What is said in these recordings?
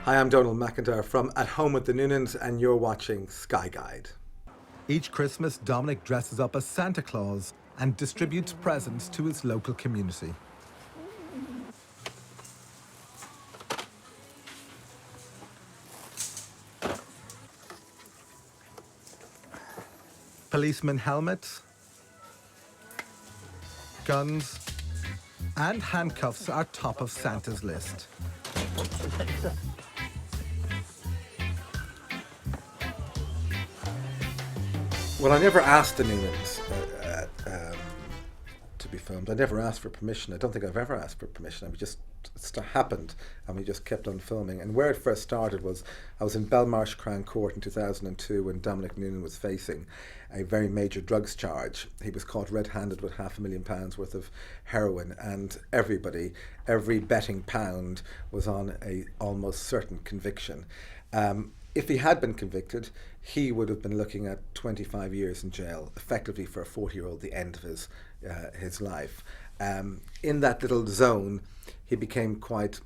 Hi, I'm Donal McIntyre from At Home with the Noonans, and you're watching Sky Guide. Each Christmas, Dominic dresses up as Santa Claus and distributes presents to his local community. Policeman helmets, guns, and handcuffs are top of Santa's list. Well, I never asked the Noonans to be filmed. I never asked for permission. I don't think I've ever asked for permission. It happened, and we just kept on filming. And where it first started was I was in Belmarsh Crown Court in 2002 when Dominic Newman was facing a very major drugs charge. He was caught red-handed with £500,000 worth of heroin, and every betting pound was on a almost certain conviction. If he had been convicted, he would have been looking at 25 years in jail, effectively for a 40-year-old, the end of his life. In that little zone, he became quite,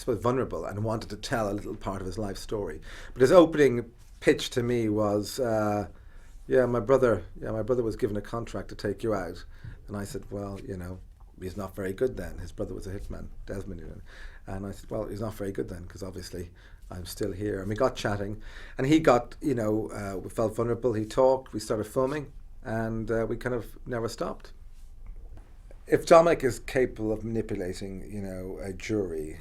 vulnerable and wanted to tell a little part of his life story. But his opening pitch to me was, my brother was given a contract to take you out. And I said, well, he's not very good then. His brother was a hitman, Desmond Newman. And I said, well, he's not very good then, because obviously I'm still here. And we got chatting, and he got, we felt vulnerable. He talked, we started filming, and we kind of never stopped. If Dominic is capable of manipulating, a jury,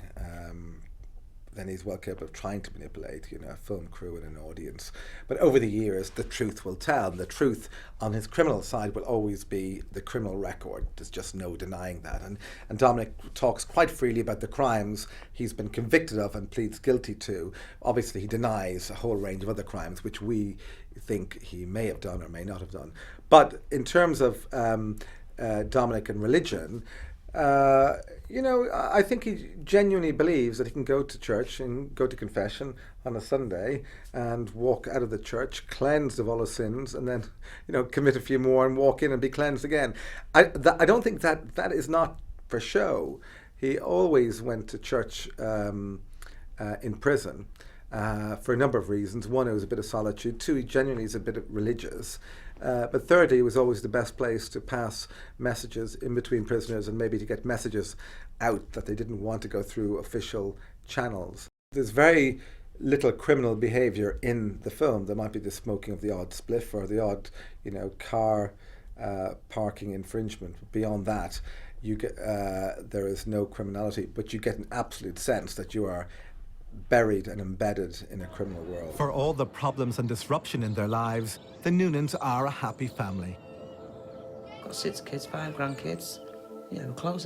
then he's well capable of trying to manipulate, a film crew and an audience. But over the years, the truth will tell. And the truth on his criminal side will always be the criminal record. There's just no denying that. And Dominic talks quite freely about the crimes he's been convicted of and pleads guilty to. Obviously, he denies a whole range of other crimes, which we think he may have done or may not have done. But in terms of Dominic and religion, I think he genuinely believes that he can go to church and go to confession on a Sunday and walk out of the church cleansed of all his sins, and then, commit a few more and walk in and be cleansed again. I don't think that is not for show. He always went to church in prison for a number of reasons. One, it was a bit of solitude. Two, he genuinely is a bit religious. But thirdly, it was always the best place to pass messages in between prisoners and maybe to get messages out that they didn't want to go through official channels. There's very little criminal behaviour in the film. There might be the smoking of the odd spliff or the odd, car parking infringement. Beyond that, there is no criminality, but you get an absolute sense that you are buried and embedded in a criminal world. For all the problems and disruption in their lives, the Noonans are a happy family. Got 6 kids, 5 grandkids. We're a close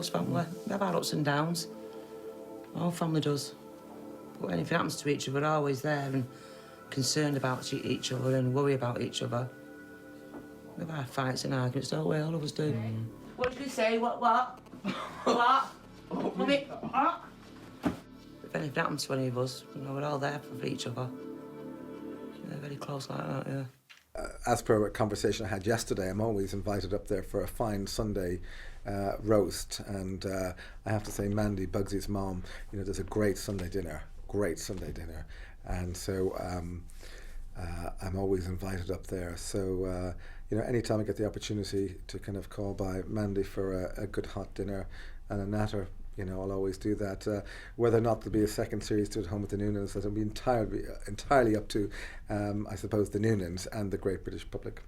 family. We have our ups and downs. Our family does. But anything happens to each other, we're always there and concerned about each other and worry about each other. We have our fights and arguments, don't we? All of us do. What did you say? What? What? Mummy, what? If anything happens to any of us, we're all there for each other. They're very close like that, yeah. As per a conversation I had yesterday, I'm always invited up there for a fine Sunday roast, and I have to say, Mandy, Bugsy's mom, there's a great Sunday dinner, and so I'm always invited up there. So anytime I get the opportunity to kind of call by Mandy for a good hot dinner and a natter, I'll always do that. Whether or not there'll be a second series to At Home with the Noonans, that'll be entirely up to, I suppose, the Noonans and the great British public.